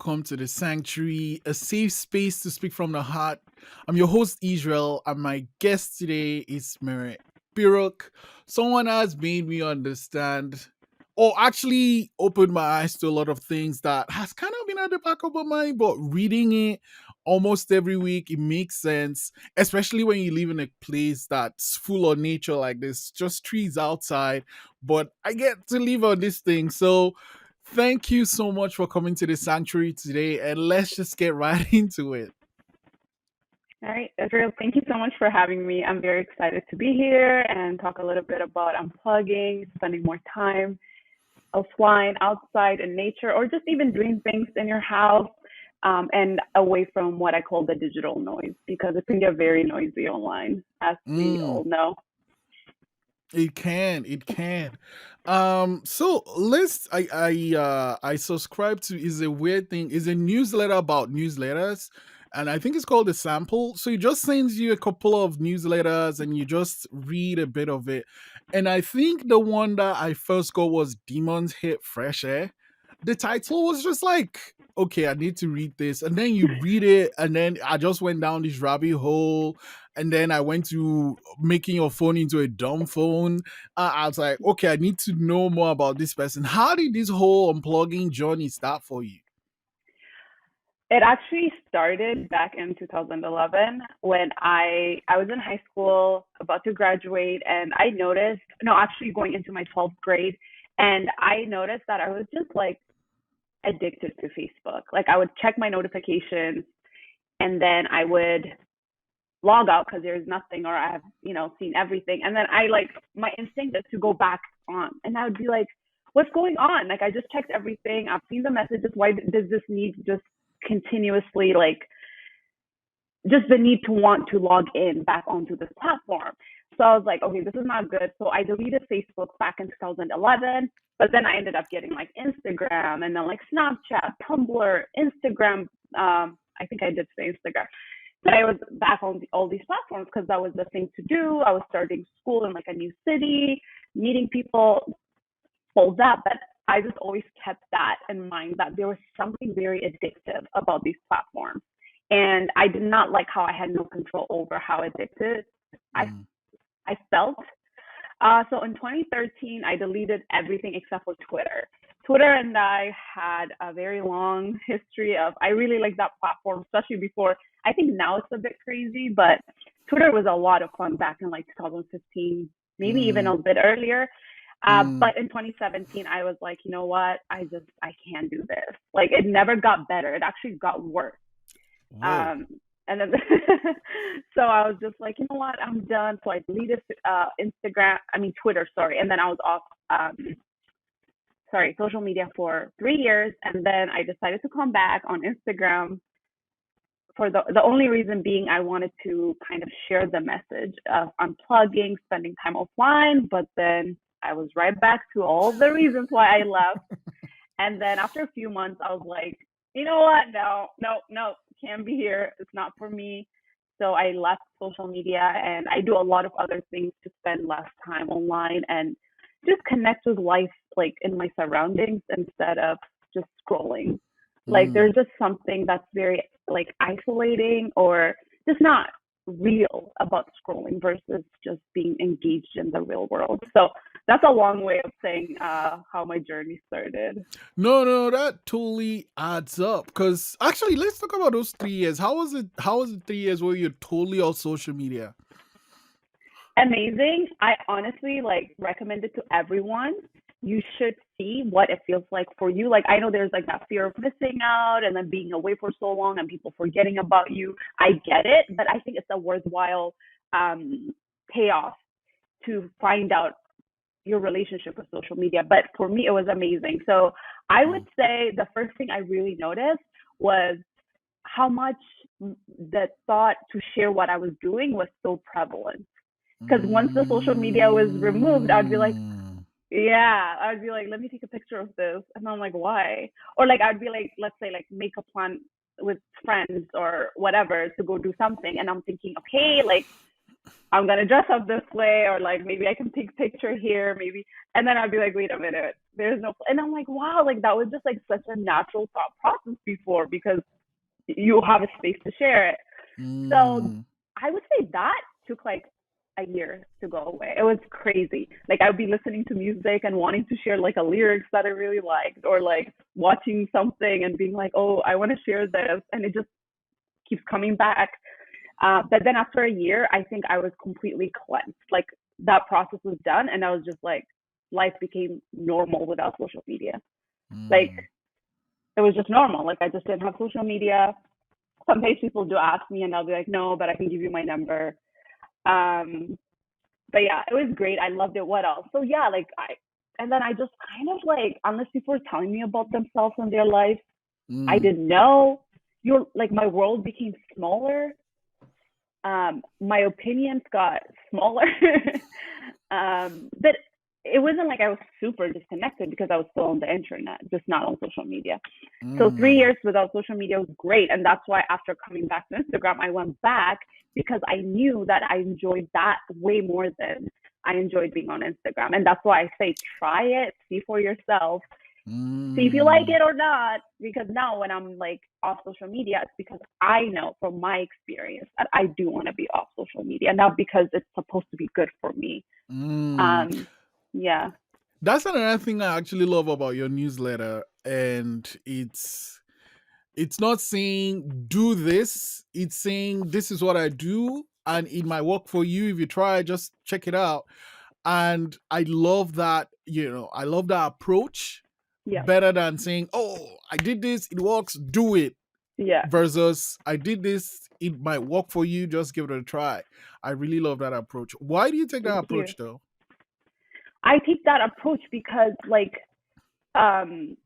welcome to the Sanctuary, a safe space to speak from the heart. I'm your host, Israel, and my guest today is Mehret. Biruk. Someone has made me understand, or actually opened my eyes to a lot of things that has kind of been at the back of my mind, but reading it almost every week, it makes sense, especially when you live in a place that's full of nature like this, just trees outside, but I get to live on this thing. So, thank you so much for coming to the sanctuary today, and let's just get right into it. All right, Israel, thank you so much for having me. I'm very excited to be here and talk a little bit about unplugging, spending more time offline, outside in nature, or just even doing things in your house and away from what I call the digital noise because it can get very noisy online, as we Mm, all know. it can. So I subscribe to is a weird thing, is a newsletter about newsletters. And I think it's called the sample. So it just sends you a couple of newsletters and you just read a bit of it. And I think the one that I first got was Demons Hit Fresh Air. The title was just like, okay, I need to read this. And then you read it, and then I just went down this rabbit hole, and then I went to making your phone into a dumb phone. I was like, okay, I need to know more about this person. How did this whole unplugging journey start for you? It actually started back in 2011 when I was in high school, about to graduate, and I noticed, no, actually going into my 12th grade, and I noticed that I was just like addicted to Facebook. Like I would check my notifications and then I would log out because there's nothing or I have, seen everything. And then I like my instinct is to go back on. And I would be like, what's going on? Like I just checked everything. I've seen the messages. Why does this need just continuously like just the need to want to log in back onto this platform? So I was like, okay, this is not good. So I deleted Facebook back in 2011. But then I ended up getting like Instagram and then like Snapchat, Tumblr, Instagram. I think I did say Instagram. But I was back on all these platforms because that was the thing to do. I was starting school in like a new city, meeting people, all that. But I just always kept that in mind that there was something very addictive about these platforms. And I did not like how I had no control over how addicted I Mm. I felt. So in 2013, I deleted everything except for Twitter. Twitter and I had a very long history of, I really like that platform, especially before. I think now it's a bit crazy, but Twitter was a lot of fun back in like 2015, maybe even Mm. a bit earlier. Mm. But in 2017, I was like, you know what? I can't do this. Like it never got better. It actually got worse. Whoa. Um, and then, so I was just like, you know what, I'm done. So I deleted Twitter, sorry. And then I was off, social media for 3 years. And then I decided to come back on Instagram for the only reason being I wanted to kind of share the message of unplugging, spending time offline. But then I was right back to all the reasons why I left. And then after a few months, I was like, you know what? No, no, no, can't be here. It's not for me. So I left social media and I do a lot of other things to spend less time online and just connect with life like in my surroundings instead of just scrolling. Like Mm. there's just something that's very like isolating or just not real about scrolling versus just being engaged in the real world. So that's a long way of saying how my journey started. No, no, that totally adds up. Because actually, let's talk about those 3 years. How was it? How was it 3 years where you're totally off social media? Amazing. I honestly like recommend it to everyone. You should see what it feels like for you. Like I know there's like that fear of missing out and then being away for so long and people forgetting about you. I get it, but I think it's a worthwhile payoff to find out your relationship with social media. But for me, it was amazing. So I would Mm. say the first thing I really noticed was how much the thought to share what I was doing was so prevalent. Because once the social media was removed, I'd be like, Mm. yeah, I'd be like, let me take a picture of this. And I'm like, why? Or like, I'd be like, let's say, like, make a plan with friends or whatever to go do something. And I'm thinking, okay, like, I'm gonna dress up this way, or like maybe I can take picture here, maybe, and then I'd be like, wait a minute, there's no, and I'm like, wow, like that was just like such a natural thought process before because you have a space to share it. So Mm, I would say that took like a year to go away. It was crazy. Like I would be listening to music and wanting to share like a lyrics that I really liked, or like watching something and being like, oh, I want to share this, and it just keeps coming back. But then after a year, I think I was completely cleansed. Like that process was done, and I was just like, life became normal without social media. Like mm, it was just normal. Like I just didn't have social media. Sometimes people do ask me, and I'll be like, no, but I can give you my number. Um, but yeah, it was great. I loved it. What else? So yeah, like and then I just kind of like, unless people were telling me about themselves and their life, I mm, didn't know. You're like, my world became smaller. My opinions got smaller. But it wasn't like I was super disconnected because I was still on the internet, just not on social media. So three mm, years without social media was great. And that's why after coming back to Instagram, I went back because I knew that I enjoyed that way more than I enjoyed being on Instagram. And that's why I say try it, see for yourself, see if you like mm, it or not. Because now when I'm like off social media, it's because I know from my experience that I do want to be off social media, not because it's supposed to be good for me. mm. Um, yeah, That's another thing I actually love about your newsletter, and it's not saying do this. It's saying this is what I do, and it might work for you if you try. Just check it out. And I love that. I love that approach yeah, better than saying, "Oh, I did this. It works. Do it." yeah. Versus, "I did this. It might work for you. Just give it a try." I really love that approach. Why do you take that Thank you. approach, though? I take that approach because like um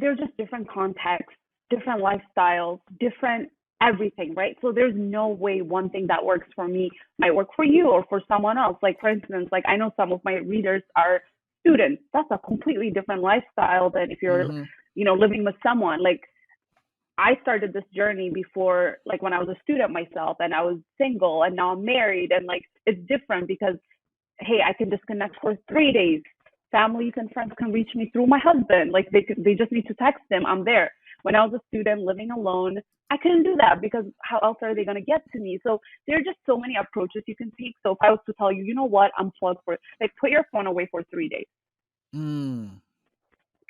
they're just different contexts, different lifestyles, different everything, right? So there's no way one thing that works for me might work for you or for someone else. Like for instance, like I know some of my readers are students. That's a completely different lifestyle than if you're, Mm-hmm. living with someone. Like I started this journey before, like when I was a student myself and I was single, and now I'm married, and like it's different because hey, I can disconnect for 3 days. Families and friends can reach me through my husband. Like they just need to text him. I'm there. When I was a student living alone, I couldn't do that because how else are they going to get to me? So there are just so many approaches you can take. So if I was to tell you, you know what, unplug for, like, put your phone away for 3 days. Mm,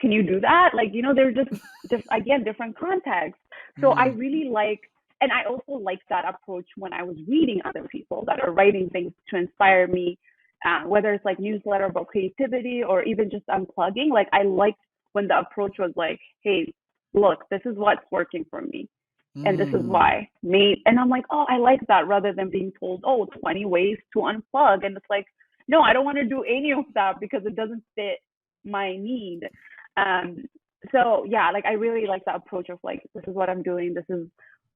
Can you do that? Like, there's just, again, different contexts. So I mm, really like, and I also like that approach when I was reading other people that are writing things to inspire me, whether it's like newsletter about creativity or even just unplugging. Like I liked when the approach was like, hey, look, this is what's working for me. And this is mm, why me. And I'm like, oh, I like that rather than being told, oh, 20 ways to unplug. And it's like, no, I don't want to do any of that because it doesn't fit my need. Um, so yeah, like I really like the approach of like, this is what I'm doing. This is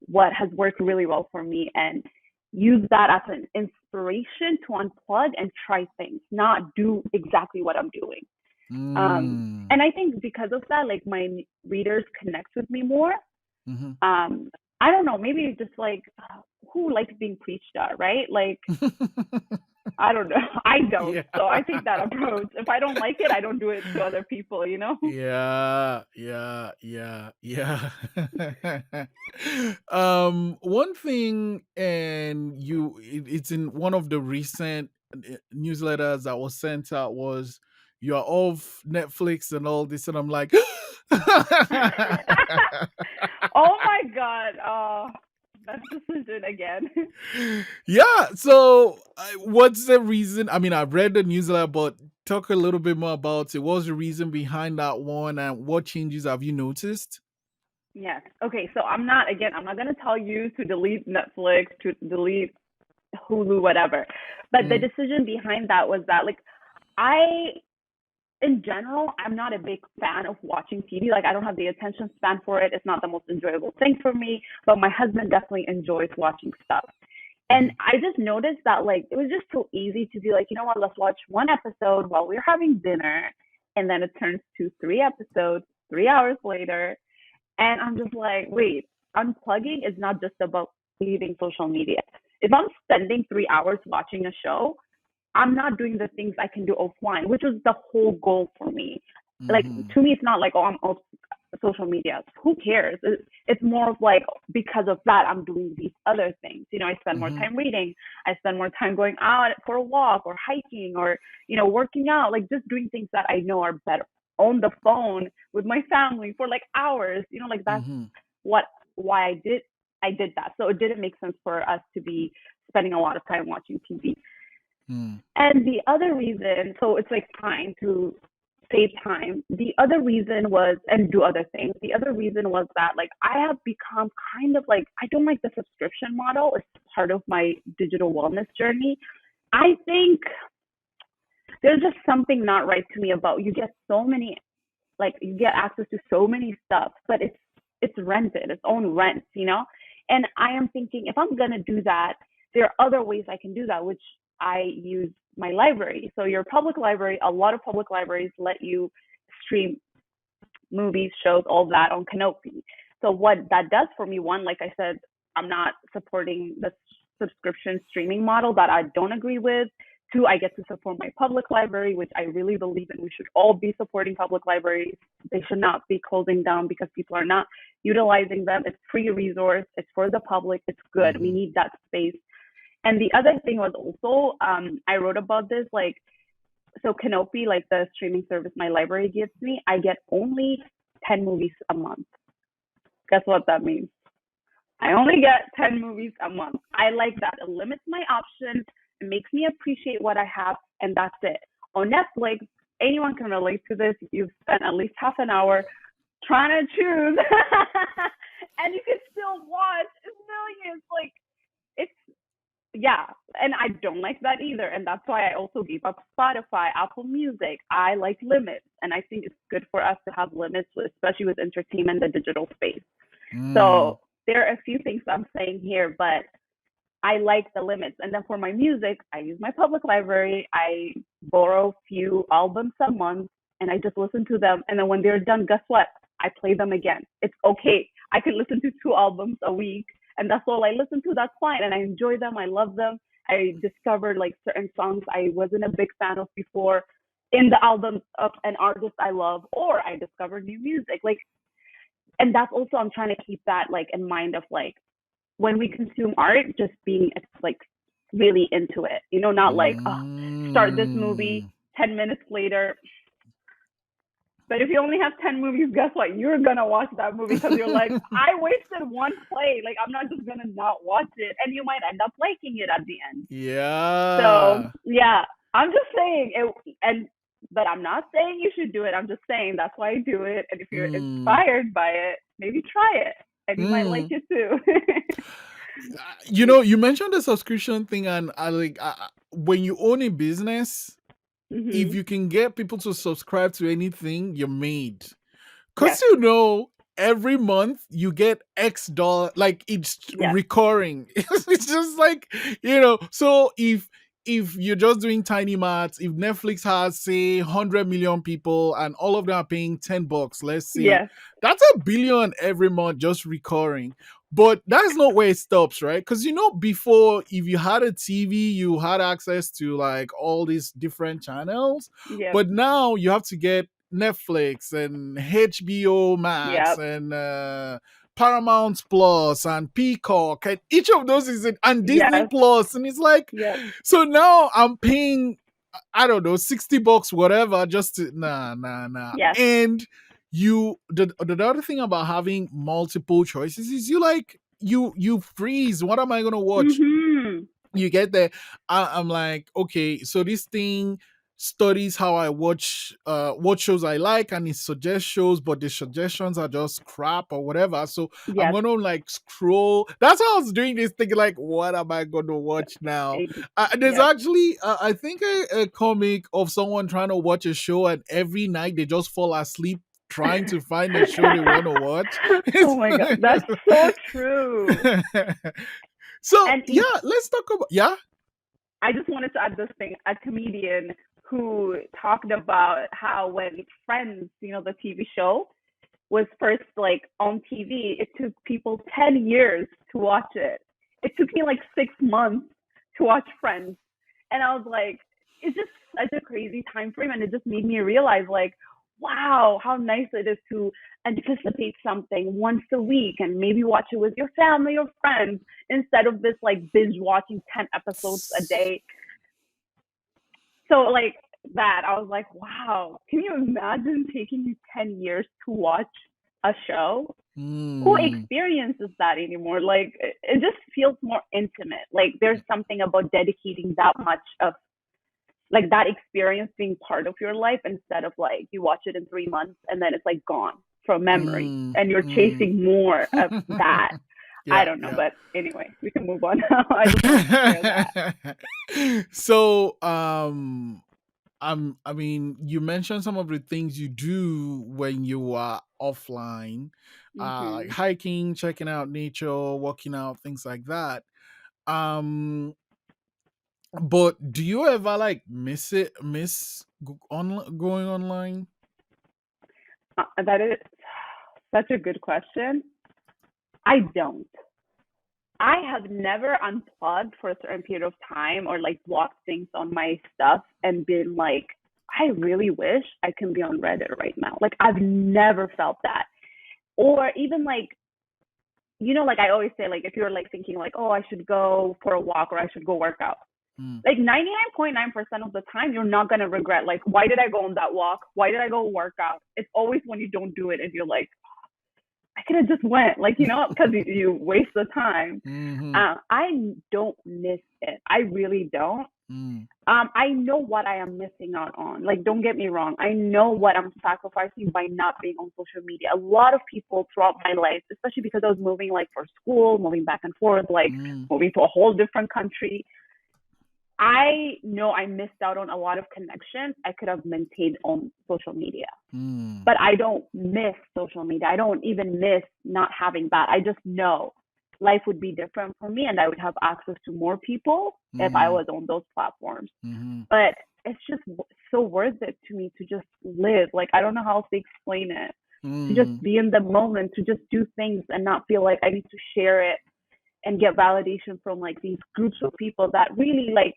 what has worked really well for me, and use that as an inspiration to unplug and try things, not do exactly what I'm doing. mm, And I think because of that, like my readers connect with me more. mhm. I don't know, maybe just like who likes being preached at, right? Like I don't know. I don't. Yeah. So I take that approach. If I don't like it, I don't do it to other people. Yeah, yeah, yeah, yeah. One thing, and it's in one of the recent newsletters that was sent out, was you're off Netflix and all this, and I'm like, Oh my god. Best decision again. yeah. So, what's the reason? I mean, I've read the newsletter, but talk a little bit more about it. What's the reason behind that one, and what changes have you noticed? Yes. Okay, so I'm not going to tell you to delete Netflix, to delete Hulu, whatever. But the Mm, decision behind that was that like I in general, I'm not a big fan of watching TV. Like I don't have the attention span for it. It's not the most enjoyable thing for me, but my husband definitely enjoys watching stuff. And mhm, I just noticed that like it was just so easy to be like, you know what, let's watch one episode while we're having dinner, and then it turns to three episodes 3 hours later, and I'm just like, wait, unplugging is not just about leaving social media. if I'm spending 3 hours watching a show, I'm not doing the things I can do offline, which is the whole goal for me. Like, Mm-hmm. to me, it's not like, oh, I'm off social media. Who cares? It's more of like, because of that, I'm doing these other things. I spend more Mm-hmm. time reading. I spend more time going out for a walk or hiking or, working out, like just doing things that I know are better. On the phone with my family for like hours, like that's Mm-hmm. what why I did that. So it didn't make sense for us to be spending a lot of time watching TV. Mm. And the other reason, so it's like trying to save time. The other reason was, and do other things. The other reason was that like I have become kind of like, I don't like the subscription model. It's part of my digital wellness journey. I think there's just something not right to me about, you get so many, like you get access to so many stuff, but it's rented, its own rent. And I am thinking, if I'm gonna do that, there are other ways I can do that, which I use my library. So your public library, a lot of public libraries let you stream movies, shows, all that on Canopy. So what that does for me, one, like I said, I'm not supporting the subscription streaming model that I don't agree with. Two, I get to support my public library, which I really believe in. We should all be supporting public libraries. They should not be closing down because people are not utilizing them. It's free resource. It's for the public. It's good. We Mm-hmm. need that space. And the other thing was also, I wrote about this, like, so Canopy, like the streaming service my library gives me, I get only 10 movies a month. Guess what that means? I only get 10 movies a month. I like that. It limits my options. It makes me appreciate what I have, and that's it. On Netflix, anyone can relate to this. You've spent at least half an hour trying to choose, and you can still watch millions. Like, it's, yeah, and I don't like that either. And that's why I also gave up Spotify, Apple Music. I like limits, and I think it's good for us to have limits, especially with entertainment, the digital space. Mm. So there are a few things I'm saying here, but I like the limits. And then for my music, I use my public library. I borrow a few albums a month and I just listen to them. And then when they're done, guess what? I play them again. It's okay. I can listen to 2 albums a week and that's all I listen to. That's fine. And I enjoy them. I love them. I discovered like certain songs I wasn't a big fan of before in the albums of an artist I love, or I discovered new music. Like, and that's also, I'm trying to keep that like in mind of like, when we consume art, just being like really into it, not like, oh, start this movie, Mm. 10 minutes later. But if you only have 10 movies, guess what? You're going to watch that movie because you're like, I wasted one play. Like, I'm not just going to not watch it. And you might end up liking it at the end. So, Yeah. yeah, I'm just saying it. But I'm not saying you should do it. I'm just saying that's why I do it. And if you're Mm. inspired by it, maybe try it and you might like Mm. it too. You mentioned the subscription thing, and I like when you own a business, if Hmm. you can get people to subscribe to anything, you're made. Cause Yes. every month you get X dollar, like it's Yes. recurring. It's just like, so if you're just doing tiny maths, if Netflix has say 100 million people and all of them are paying $10, let's say, Yes. that's a billion every month just recurring. But that's not where it stops, right? Because before, if you had a TV, you had access to like all these different channels. Yep. But now you have to get Netflix and HBO Max Yep. and Paramount Plus and Peacock, and each of those and Disney Yes. Plus, and it's like, Yep. so now I'm paying, I don't know, $60, whatever, just to nah. Yes. And the other thing about having multiple choices is you freeze. What am I gonna watch? Mhm. You get there. I'm like, okay, so this thing studies how I watch what shows I like, and it suggests shows, but the suggestions are just crap or whatever. So I'm Yes. gonna like scroll. That's how I was doing this thing, like, what am I gonna watch now? There's Yep. actually I think a comic of someone trying to watch a show, and every night they just fall asleep trying to find a show they want to watch. Oh my god, that's so true. So And yeah, let's talk about, yeah. I just wanted to add this thing. A comedian who talked about how when Friends, the TV show, was first like on TV, it took people 10 years to watch it. It took me like 6 months to watch Friends. And I was like, it's just such a crazy time frame. And it just made me realize, like, wow, how nice it is to anticipate something once a week and maybe watch it with your family or friends instead of this like binge watching 10 episodes a day. So, like, that, I was like, wow, can you imagine taking you 10 years to watch a show? Who Mm. experiences that anymore? Like, it just feels more intimate. Like, there's something about dedicating that much of like that experience being part of your life instead of like you watch it in 3 months and then it's like gone from memory Mm. and you're Mm. chasing more of that. I Yeah, don't know, yeah. but anyway, we can move on now. I just wanted to share that. So, I mean, you mentioned some of the things you do when you are offline, like Hmm. hiking, checking out nature, walking out, things like that. Um, but do you ever like miss going online? That is such a good question. I don't. I have never unplugged for a certain period of time or like blocked things on my stuff and been like, I really wish I can be on Reddit right now. Like, I've never felt that. Or even like, like I always say, like, if you're like thinking like, oh, I should go for a walk or I should go work out, Mm, like 99.9% of the time, you're not going to regret, like, why did I go on that walk? Why did I go work out? It's always when you don't do it and you're like, I could have just went, like, because you waste the time. mm-hmm, I don't miss it. I really don't. mm, I know what I am missing out on. Like, don't get me wrong. I know what I'm sacrificing by not being on social media. A lot of people throughout my life, especially because I was moving like for school, moving back and forth, like mm, moving to a whole different country. I know I missed out on a lot of connections I could have maintained on social media. mm, But I don't miss social media. I don't even miss not having that. I just know life would be different for me and I would have access to more people if I mm, was on those platforms. mm-hmm, But it's just so worth it to me to just live. Like, I don't know how else to explain it. To just mm, be in the moment, to just do things and not feel like I need to share it and get validation from like these groups of people that really like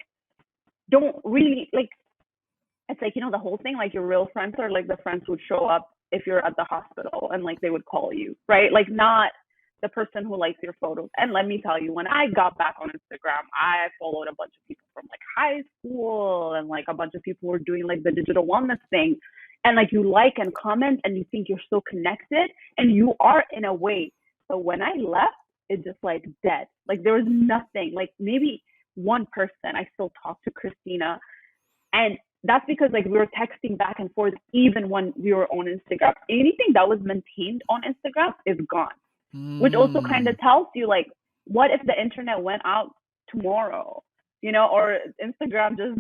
don't really like. It's like, the whole thing, like your real friends are like the friends who would show up if you're at the hospital and like they would call you, right? Like, not the person who likes your photos. And let me tell you, when I got back on Instagram, I followed a bunch of people from like high school and like a bunch of people who were doing like the digital wellness thing. And like you like and comment and you think you're so connected and you are in a way. But when I left, it just like dead. Like there was nothing. Like maybe one person I still talk to, Christina, and that's because like we were texting back and forth even when we were on Instagram. Anything that was maintained on Instagram is gone, which also kind mm, of tells you like, what if the internet went out tomorrow, or Instagram just,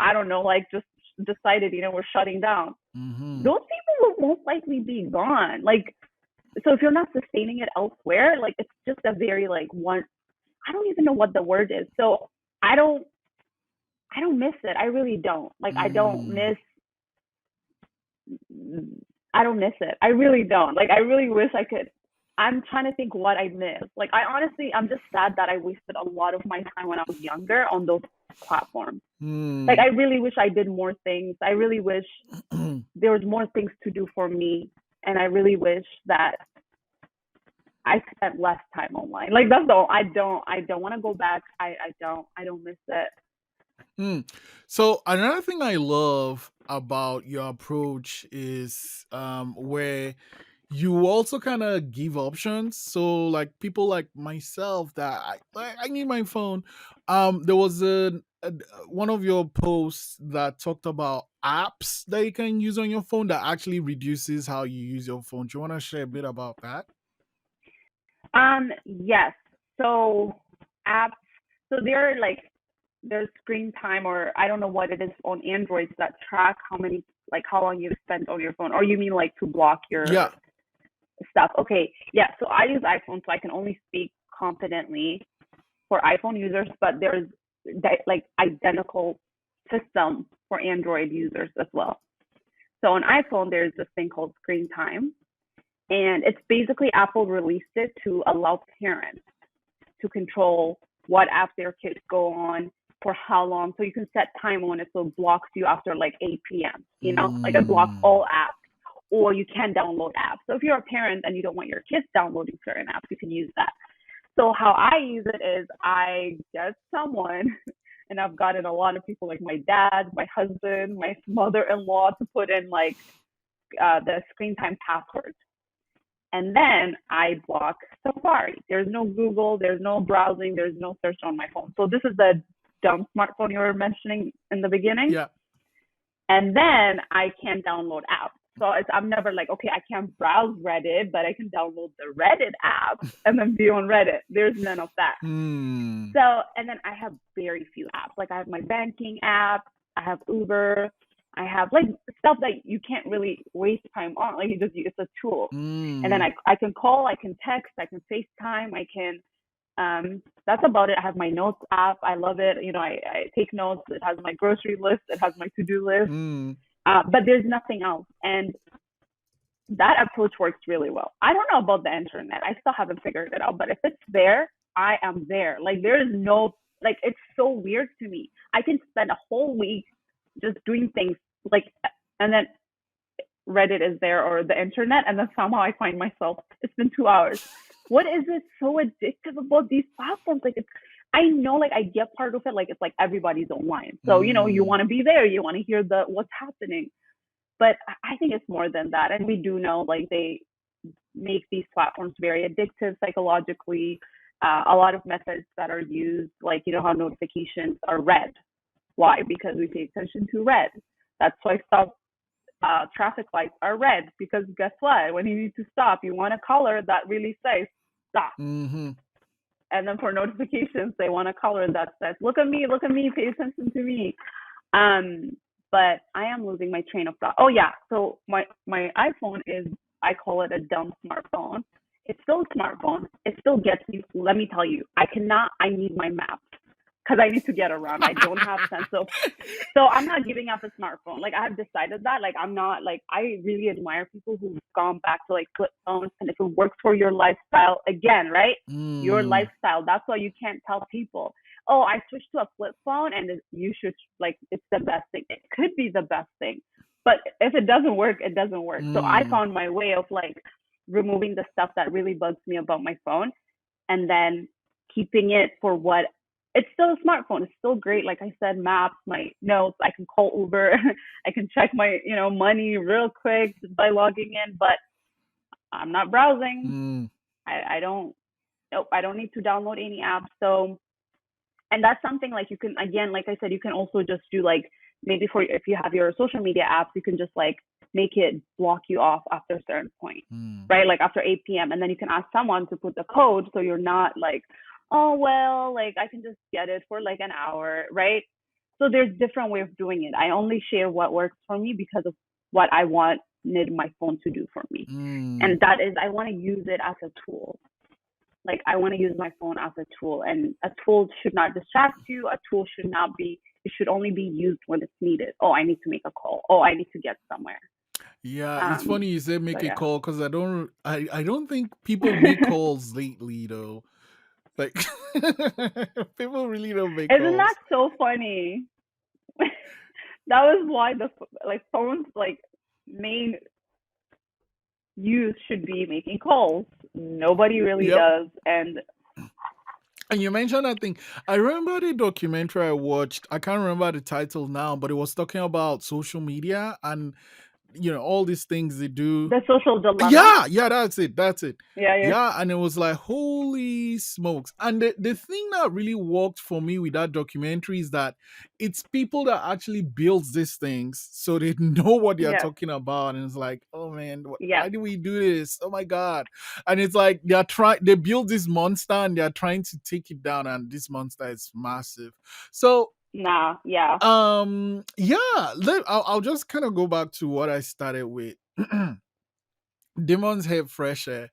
I don't know, like just decided, we're shutting down. mm-hmm, Those people will most likely be gone. Like, so if you're not sustaining it elsewhere, like it's just a very like one, I don't even know what the word is. So I don't I don't miss it. I really don't. Like mm, I don't miss it. I really don't. Like I really wish I could. I'm trying to think what I missed. Like I'm just sad that I wasted a lot of my time when I was younger on those platforms. Like mm. I really wish I did more things. I really wish there was more things to do for me. And I really wish that I spent less time online. Like that's all. I don't want to go back. I don't miss it. Mm. So another thing I love about your approach is where you also kind of give options. So like people like myself that I need my phone. There was one of your posts that talked about apps that you can use on your phone that actually reduces how you use your phone. Do you want to share a bit about that? Yes. So apps. So there are like there's screen time, or I don't know what it is on Androids that track how long you've spent on your phone. Or you mean like to block your Yeah. stuff? Okay. Yeah. So I use iPhone, so I can only speak confidently for iPhone users, but there's like identical system for Android users as well. So on iPhone, there's this thing called screen time, and it's basically Apple released it to allow parents to control what apps their kids go on for how long. So you can set time on it so it blocks you after like 8 p.m. Like it blocks Mm. all apps. Or you can download apps. So if you're a parent and you don't want your kids downloading certain apps, you can use that. So how I use it is I get someone, and I've gotten a lot of people like my dad, my husband, my mother-in-law to put in like the screen time password. And then I block Safari. There's no Google, there's no browsing, there's no search on my phone. So this is the dumb smartphone you were mentioning in the beginning. Yeah. And then I can download apps. So I'm never like, okay, I can't browse Reddit, but I can download the Reddit app and then be on Reddit. There's none of that. Mm. So, and then I have very few apps. Like I have my banking app, I have Uber, I have like stuff that you can't really waste time on. Like it's a tool. And then Mm. I can call, I can text, I can FaceTime, I can that's about it. I have my notes app. I love it. I take notes. It has my grocery list. It has my to-do list. Mm. But there's nothing else. And that approach works really well. I don't know about the internet. I still haven't figured it out. But if it's there, I am there. Like there is no, like it's so weird to me. I can spend a whole week just doing things like, and then Reddit is there or the internet, and then somehow I find myself, it's been 2 hours. What is it so addictive about these platforms? Like I know, like I get part of it. Like it's like everybody's online, so you Mm. want to be there, you want to hear what's happening. But I think it's more than that, and we do know like they make these platforms very addictive psychologically. A lot of methods that are used, like how notifications are red. Why? Because we pay attention to red. That's why traffic lights are red, because guess what? When you need to stop, you want a color that really says stop. Mm-hmm. And then for notifications, they want a color that says look at me, pay attention to me. But I am losing my train of thought. Oh yeah, so my iPhone is, I call it a dumb smartphone. It's still a smartphone. It still gets me. Let me tell you, I need my maps because I need to get around. I don't have sense of, so I'm not giving up a smartphone. Like I have decided that. Like I'm not like, I really admire people who've gone back to like flip phones, and if it works for your lifestyle, again, right? Your Mm. lifestyle. That's why you can't tell people, oh, I switched to a flip phone and you should like, it's the best thing. It could be the best thing, but if it doesn't work, it doesn't work. So I Mm. found my way of like removing the stuff that really bugs me about my phone, and then keeping it for what, it's still a smartphone. It's still great. Like I said, maps, my notes, I can call Uber, I can check my, money real quick just by logging in, but I'm not browsing. Mm. I don't, nope, I don't need to download any apps. So, and that's something like you can, again, like I said, you can also just do like, maybe for, if you have your social media apps, you can just like make it block you off after a certain point, Mm. right? Like after 8 p.m. And then you can ask someone to put the code so you're not like, oh, well, like I can just get it for like an hour, right? So there's different way of doing it. I only share what works for me because of what I wanted my phone to do for me. Mm. And that is, I want to use it as a tool. Like I want to use my phone as a tool, and a tool should not distract you. A tool should not be, it should only be used when it's needed. Oh, I need to make a call. Oh, I need to get somewhere. Yeah, it's Um, funny you said so make a yeah. call because I don't think people make calls lately though. Like people really don't make Isn't that calls. so funny? That was why the like phones like main use should be making calls. Nobody really Yep. does, and And you mentioned that thing. I remember the documentary I watched. I can't remember the title now, but it was talking about social media and all these things they do. the social dilemma. Yeah, that's it. Yeah, yeah, Yeah, and it was like holy smokes. And the thing that really worked for me with that documentary is that it's people that actually builds these things, so they know what they are yes, talking about, and it's like, oh man, yes. why do we do this? Oh my god. And it's like they build this monster and they are trying to take it down, and this monster is massive. So Nah, yeah. yeah, I'll just kind of go back to what I started with. Demons Head Fresh Air.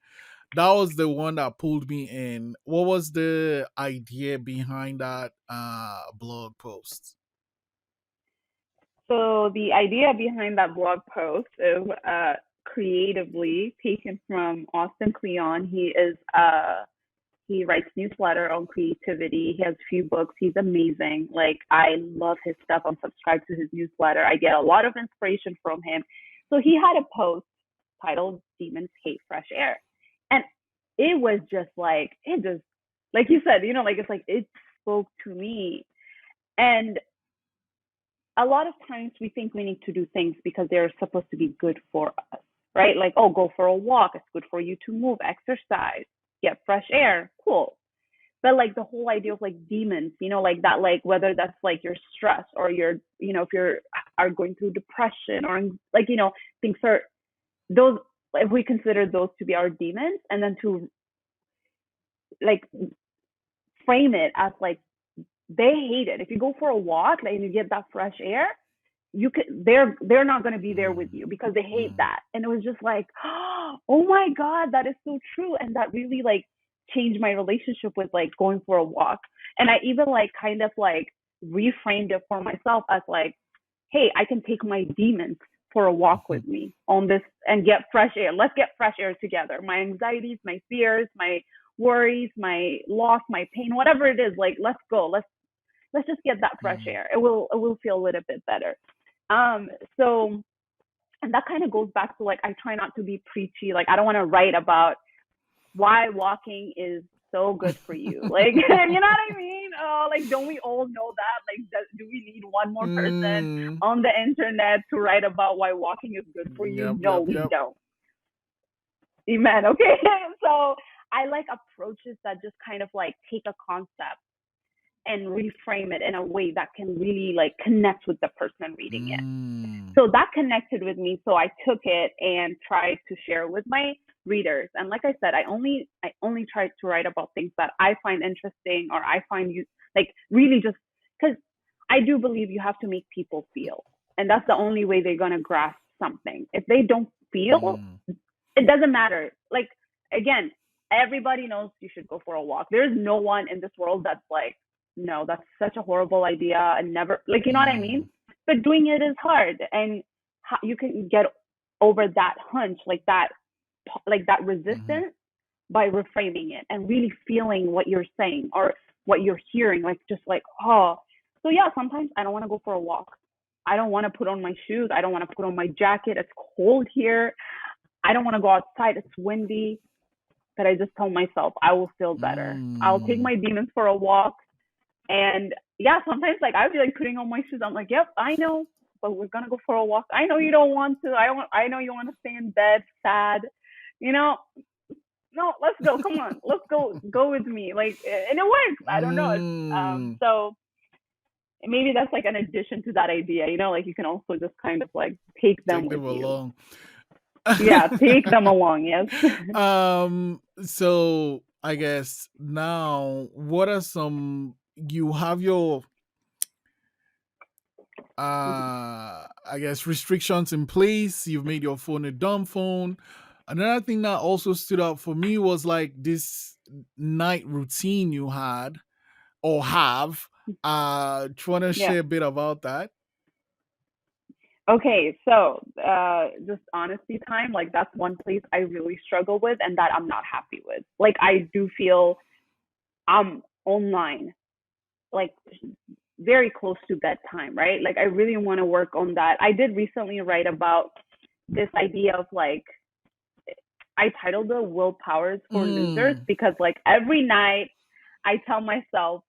That was the one that pulled me in. What was the idea behind that blog post? So the idea behind that blog post is creatively taken from Austin Kleon. He writes newsletter on creativity. He has a few books. He's amazing. Like, I love his stuff. I'm subscribed to his newsletter. I get a lot of inspiration from him. So he had a post titled Demons Hate Fresh Air. And it was just like, it just, like you said, like it's like it spoke to me. And a lot of times we think we need to do things because they're supposed to be good for us, right? Like, oh, go for a walk. It's good for you to move, exercise, get fresh air. Cool. But like the whole idea of like demons, like that, like whether that's like your stress or your, if you're are going through depression or like, things are those, if we consider those to be our demons, and then to like frame it as like they hate it. If you go for a walk and you get that fresh air, you could they're not going to be there with you because they hate that. And it was just like, oh my god, that is so true. And that really like changed my relationship with like going for a walk. And I even like kind of like reframed it for myself as like, hey, I can take my demons for a walk with me on this and get fresh air. Let's get fresh air together. My anxieties, my fears, my worries, my loss, my pain, whatever it is, like let's go. Let's just get that fresh air. It will feel a little bit better. So, and that kind of goes back to like, I try not to be preachy. Like, I don't want to write about why walking is so good for you. Like, you know what I mean? Like, don't we all know that? Like, do we need one more person on the internet to write about why walking is good for you? No, we don't. Amen. Okay. So I like approaches that just kind of like take a concept and reframe it in a way that can really like connect with the person reading it. So that connected with me. So I took it and tried to share with my readers. And like I said, I only tried to write about things that I find interesting or I find you like really just because I do believe you have to make people feel. And that's the only way they're going to grasp something. If they don't feel, it doesn't matter. Like, again, everybody knows you should go for a walk. There's no one in this world that's like, no, that's such a horrible idea and never, like, you know what I mean? But doing it is hard, and you can get over that hunch, like that resistance by reframing it and really feeling what you're saying or what you're hearing, like just like, oh. So yeah, sometimes I don't want to go for a walk. I don't want to put on my shoes. I don't want to put on my jacket. It's cold here. I don't want to go outside. It's windy. But I just tell myself I will feel better. I'll take my demons for a walk. And yeah, sometimes like I'd be like putting on my shoes. I'm like, yep, I know, but we're gonna go for a walk. I know you don't want to. I know you want to stay in bed, sad. No, let's go. Come on, let's go with me. Like, and it works. I don't know. So maybe that's like an addition to that idea. Like you can also just kind of like take them with you. Along. Yeah, take them along. Yes. So I guess now, what are some? You have your I guess restrictions in place. You've made your phone a dumb phone. Another thing that also stood out for me was like this night routine you had or have. Do you want to share a bit about that? Okay, so just honesty time, like that's one place I really struggle with and that I'm not happy with. Like I do feel I'm online, like very close to bedtime, right? Like I really want to work on that. I did recently write about this idea of like, I titled the Willpowers for Losers because like every night I tell myself,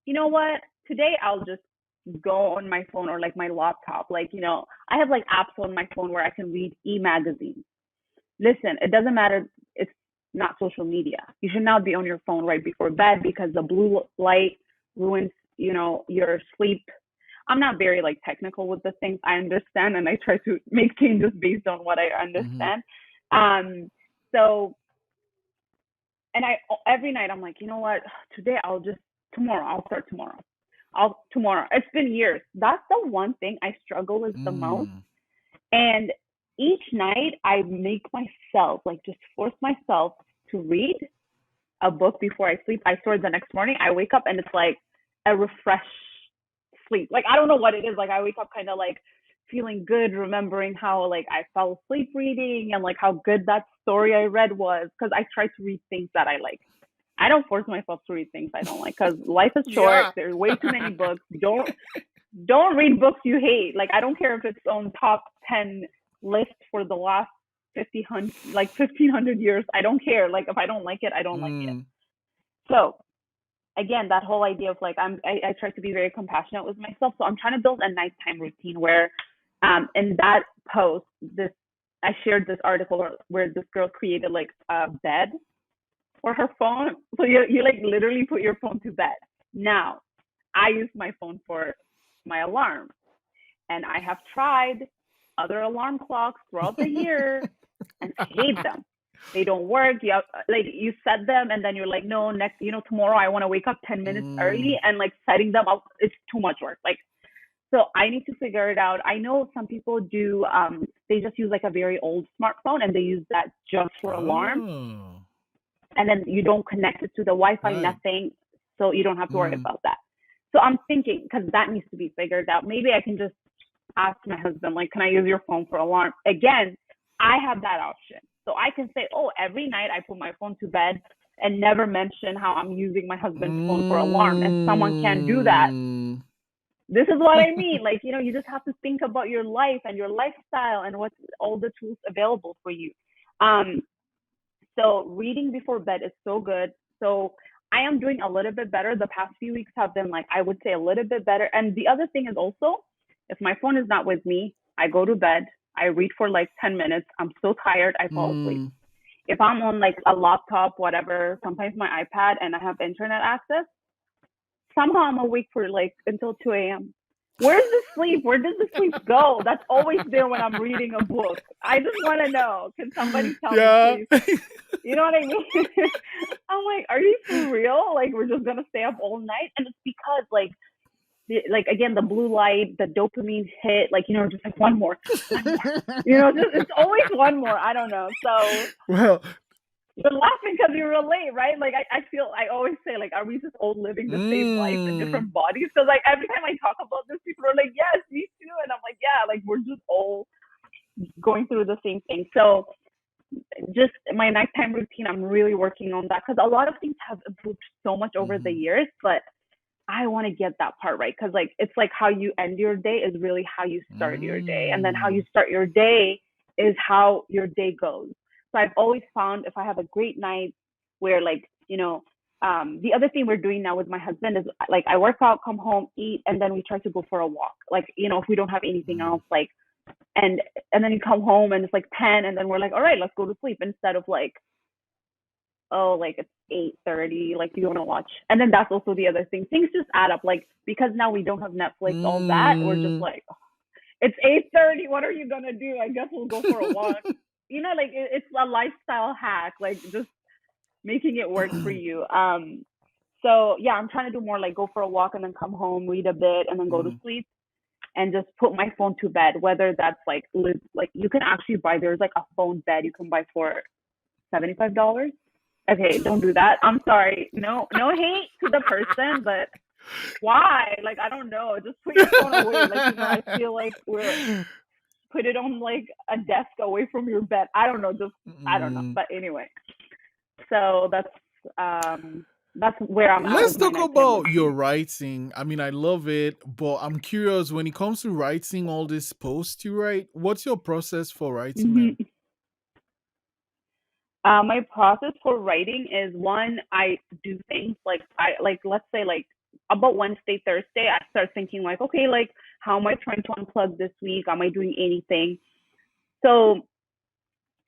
you know what, today I'll just go on my phone or like my laptop. Like, I have like apps on my phone where I can read e-magazines. Listen, it doesn't matter. It's not social media. You should not be on your phone right before bed because the blue light ruins, your sleep. I'm not very like technical with the things I understand, and I try to make changes based on what I understand. So, and every night I'm like, you know what, today I'll start tomorrow. It's been years. That's the one thing I struggle with the most. And each night I make myself, like just force myself to read a book before I sleep. I swear the next morning I wake up and it's like a refreshed sleep. Like, I don't know what it is. Like I wake up kind of like feeling good, remembering how like I fell asleep reading and like how good that story I read was, because I try to read things that I like. I don't force myself to read things I don't like because life is short. Yeah. There's way too many books. Don't read books you hate. Like I don't care if it's on top 10 list for the last 1500 years. I don't care. Like if I don't like it, I don't like it. Mm. So again, that whole idea of like I try to be very compassionate with myself. So I'm trying to build a nighttime routine where in that post this I shared this article where this girl created like a bed for her phone. So you like literally put your phone to bed. Now, I use my phone for my alarm, and I have tried other alarm clocks throughout the year, and I hate them. They don't work. You set them, and then you're like, no, next, tomorrow I want to wake up 10 minutes early, Mm. and like setting them up, it's too much work. Like, so I need to figure it out. I know some people do. They just use like a very old smartphone, and they use that just for alarm, Oh, and then you don't connect it to the Wi-Fi, right. nothing, so you don't have to worry Mm. about that. So I'm thinking because that needs to be figured out. Maybe I can just ask my husband, like, can I use your phone for alarm? Again, I have that option, so I can say, oh, every night I put my phone to bed and never mention how I'm using my husband's phone for alarm, and someone can do that. Mm. This is what I mean. Like, you just have to think about your life and your lifestyle and what's all the tools available for you. Um, so reading before bed is so good. So I am doing a little bit better. The past few weeks have been like, I would say a little bit better. And the other thing is also, if my phone is not with me, I go to bed, I read for like 10 minutes. I'm so tired, I fall asleep. Mm. If I'm on like a laptop, whatever, sometimes my iPad and I have internet access, somehow I'm awake for like until 2 a.m. Where's the sleep? Where does the sleep go? That's always there when I'm reading a book. I just want to know. Can somebody tell me, Yeah. please? You know what I mean? I'm like, are you for real? Like, we're just gonna stay up all night? And it's because like again, the blue light, the dopamine hit, like just like one more. It's always one more. I don't know. So Well, you're laughing because you relate, right? Like I feel I always say, like, are we just all living the same life in mm. different bodies? Because like every time I talk about this, people are like, yes, me too, and I'm like, yeah, like we're just all going through the same thing. So just my nighttime routine, I'm really working on that because a lot of things have improved so much over the Mhm. years, but I want to get that part right because like it's like how you end your day is really how you start your day, and then how you Mm. start your day is how your day goes. So I've always found if I have a great night where like the other thing we're doing now with my husband is like I work out, come home, eat, and then we try to go for a walk. Like if we don't have anything Mm. else, like and then you come home and it's like 10, and then we're like, all right, let's go to sleep instead of like, oh, like it's 8:30, like you want to watch. And then that's also the other thing. Things just add up. Like because now we don't have Netflix, all that, we're just Mm. like, oh, it's 8:30. What are you gonna do? I guess we'll go for a walk. Like it's a lifestyle hack. Like just making it work for you. So yeah, I'm trying to do more like go for a walk and then come home, read a bit, and then go to Mm. sleep and just put my phone to bed. Whether that's like you can actually buy there's like a phone bed you can buy for $75. Okay, don't do that. I'm sorry. No, no hate to the person, but why? Like I don't know. Just put your phone away. Like I feel like we're put it on like a desk away from your bed. I don't know. Just I don't know. Mm. But anyway, so that's where I'm at Let's with my talk nighttime about your routine. writing. I mean, I love it, but I'm curious when it comes to writing all these posts you write, what's your process for writing them? Mm-hmm. My process for writing is one, I do things like I like let's say like about Wednesday, Thursday, I start thinking like, okay, like how am I trying to unplug this week? Am I doing anything? So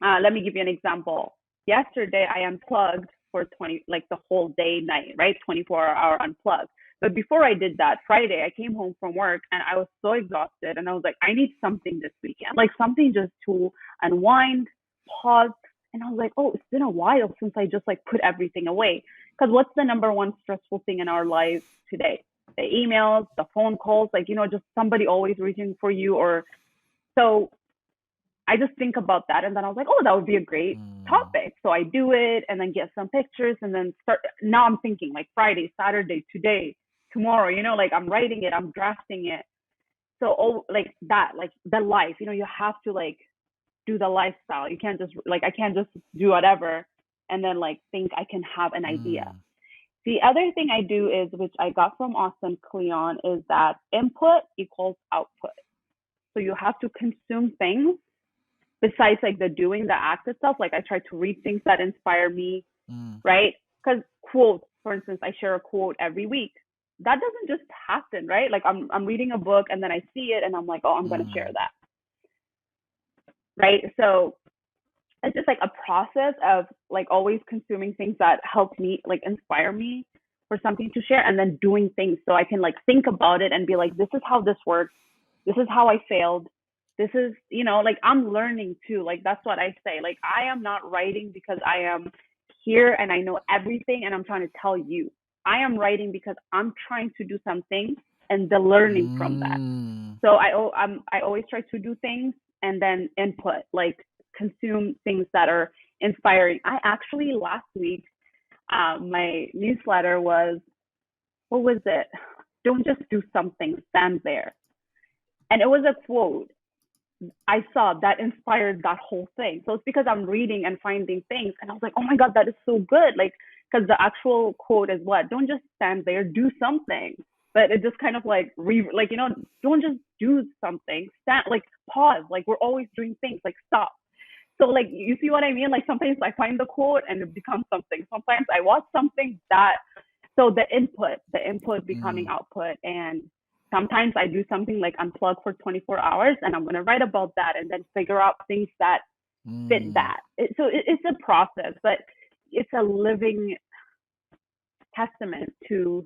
let me give you an example. Yesterday I unplugged for 20 like the whole day night, right? 24-hour unplug. But before I did that, Friday I came home from work and I was so exhausted and I was like, I need something this weekend. Like something just to unwind, pause. And I was like, oh, it's been a while since I just like put everything away. Because what's the number one stressful thing in our lives today? The emails, the phone calls, like, just somebody always reaching for you or so I just think about that and then I was like, oh, that would be a great Mm. topic. So I do it and then get some pictures and then start. Now I'm thinking like Friday, Saturday, today, tomorrow, like I'm writing it, I'm drafting it. So, like that, like the life, you have to like do the lifestyle. You can't just, like, I can't just do whatever and then like think I can have an idea. Mm. The other thing I do is, which I got from Austin Kleon, is that input equals output. So you have to consume things besides like the doing, the act itself. Like I try to read things that inspire me, Mm. right? Because quotes, for instance, I share a quote every week. That doesn't just happen, right? Like I'm reading a book and then I see it and I'm like, oh, I'm gonna share Mm. that, right? So it's just like a process of like always consuming things that help me, like inspire me for something to share, and then doing things so I can like think about it and be like, this is how this works. This is how I failed. This is, like I'm learning too. Like that's what I say. Like I am not writing because I am here and I know everything and I'm trying to tell you. I am writing because I'm trying to do something and the learning from that. Mm. So I always try to do things and then input, like consume things that are inspiring. I actually last week, my newsletter was, what was it? Don't just do something, stand there. And it was a quote I saw that inspired that whole thing. So it's because I'm reading and finding things, and I was like, oh my god, that is so good. Like, because the actual quote is what? Don't just stand there, do something. But it just kind of like don't just do something. Stand, like pause. Like we're always doing things. Like stop. So like you see what I mean? Like sometimes I find the quote and it becomes something. Sometimes I watch something that, so the input becoming Mm. output. And sometimes I do something like unplug for 24 hours and I'm gonna write about that and then figure out things that fit Mm. that. It's a process, but it's a living testament to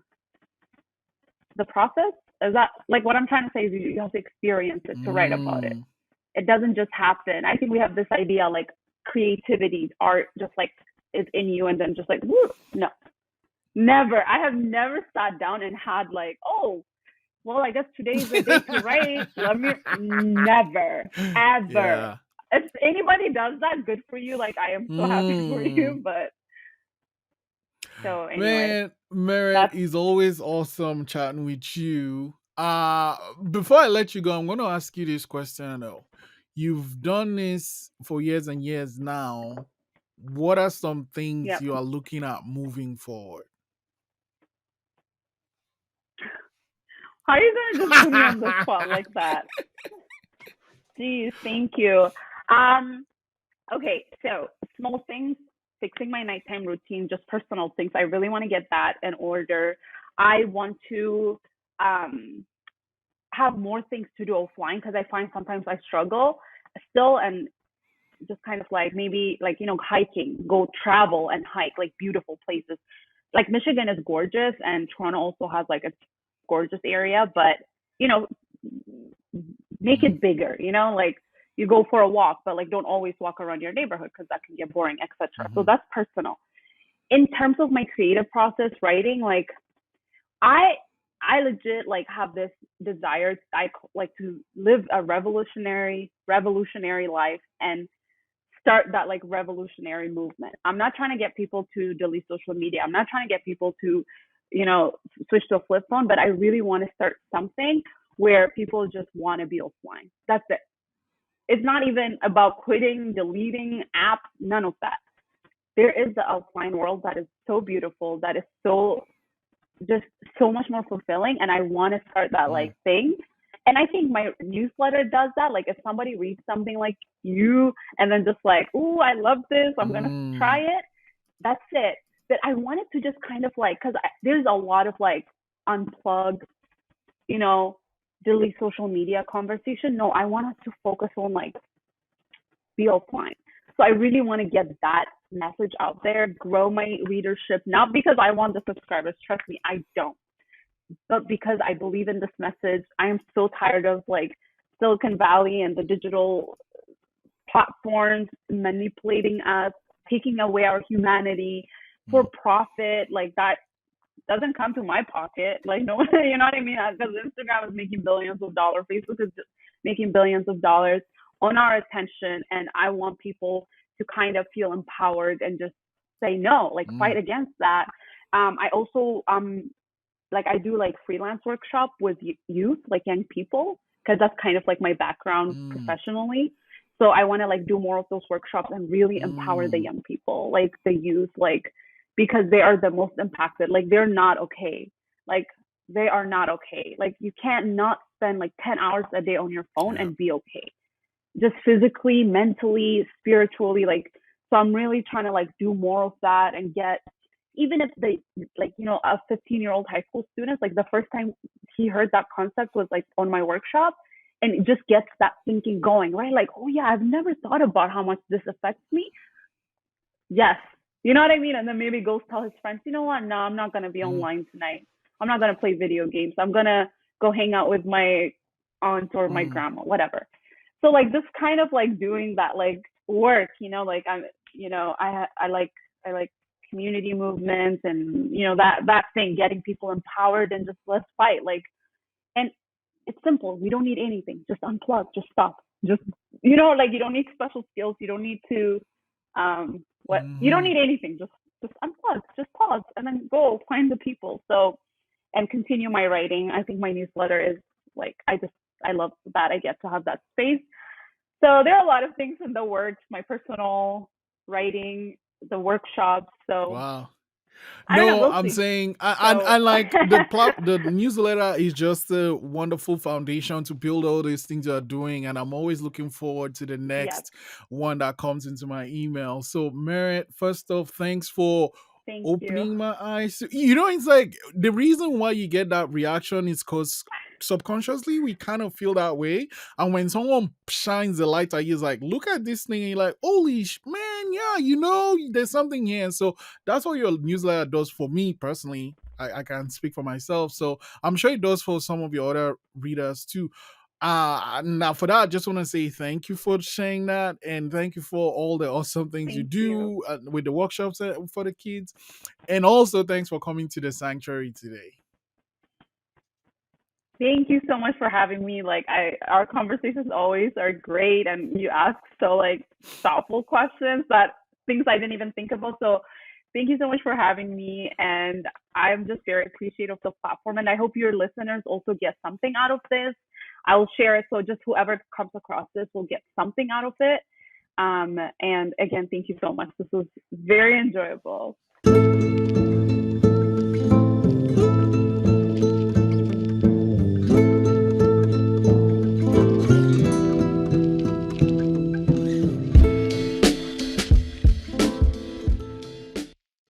the process. Is that like what I'm trying to say? Is you have to experience it to write about it. Mm. It doesn't just happen. I think we have this idea like creativity, art, just like is in you, and then just like woo. No, never. I have never sat down and had like, oh, well, I guess today is the day to write. Let me never, ever. Yeah. If anybody does that, good for you. Like I am so happy for Mm. you. But so anyway, Man, Mehret, that's is always awesome chatting with you. Before I let you go, I'm going to ask you this question. I know you've done this for years and years now. What are some things yep. you are looking at moving forward? How are you gonna just put me on the spot like that? Geez, thank you. Um, okay, so small things, fixing my nighttime routine, just personal things. I really want to get that in order. I want to um have more things to do offline because I find sometimes I struggle still, and just kind of like maybe like hiking, go travel and hike like beautiful places. Like Michigan is gorgeous and Toronto also has like a gorgeous area, but you know make Mm. it bigger, like you go for a walk, but like don't always walk around your neighborhood because that can get boring, etc. So Mhm. that's personal. In terms of my creative process, writing, like I I legit like have this desire. I like to live a revolutionary life and start that like revolutionary movement. I'm not trying to get people to delete social media. I'm not trying to get people to, switch to a flip phone, but I really want to start something where people just want to be offline. That's it. It's not even about quitting, deleting apps, none of that. There is the offline world that is so beautiful, that is so just so much more fulfilling, and I want to start that Mm. like thing. And I think my newsletter does that. Like if somebody reads something like you and then just like, ooh, I love this, I'm gonna try Mm. it. That's it. But I wanted to just kind of like, because there's a lot of like unplug, you know, delete social media conversation. No, I want us to focus on like be offline. So I really want to get that message out there, grow my readership, not because I want the subscribers. Trust me, I don't, but because I believe in this message. I am so tired of like Silicon Valley and the digital platforms manipulating us, taking away our humanity for Mm. profit. Like that doesn't come to my pocket. Like no one, you know what I mean? Because Instagram is making billions of dollars, Facebook is just making billions of dollars on our attention, and I want people to kind of feel empowered and just say no, like Mm. fight against that. I also like I do like freelance workshop with youth, like young people, because that's kind of like my background Mm. professionally. So I want to like do more of those workshops and really empower the Mm, young people, like the youth, like because they are the most impacted. Like they're not okay. Like they are not okay. Like you can't not spend like 10 hours a day on your phone yeah. and be okay. Just physically, mentally, spiritually, like so I'm really trying to like do more of that and get even if they like a 15-year-old high school student, like the first time he heard that concept was like on my workshop, and it just gets that thinking going, right? Like, oh yeah, I've never thought about how much this affects me. Yes, you know what I mean. And then maybe goes tell his friends, you know what, no, I'm not going to be Mm, online tonight. I'm not going to play video games. I'm going to go hang out with my aunt or my mm, grandma, whatever. So like this kind of like doing that like work, like I like community movements, and that thing, getting people empowered and just let's fight. Like, and it's simple. We don't need anything. Just unplug. Just stop. Just like you don't need special skills. You don't need to what you don't mhm. need anything. Just unplug. Just pause and then go find the people. So and continue my writing. I think my newsletter is like I love that I get to have that space. So there are a lot of things in the works, my personal writing, the workshops. So Wow. I don't know, No, we'll I'm see. saying, So I like the newsletter is just a wonderful foundation to build all these things you're doing, and I'm always looking forward to the yes, next one that comes into my email. So, Merit, first off, thanks for thank you. opening my eyes. It's like the reason why you get that reaction is because subconsciously we kind of feel that way, and when someone shines the light at you, it's like, look at this thing, and you're like, holy man, yeah, there's something here. And so that's what your newsletter does for me personally. I can speak for myself. So I'm sure it does for some of your other readers too. Now for that, I just want to say thank you for sharing that, and thank you for all the awesome things you Thank you. do with the workshops for the kids. And also thanks for coming to the sanctuary today. Thank you so much for having me. Like our conversations always are great, and you ask so like thoughtful questions that things I didn't even think about. So thank you so much for having me, and I'm just very appreciative of the platform, and I hope your listeners also get something out of this. I will share it so just whoever comes across this will get something out of it. And again, thank you so much. This was very enjoyable.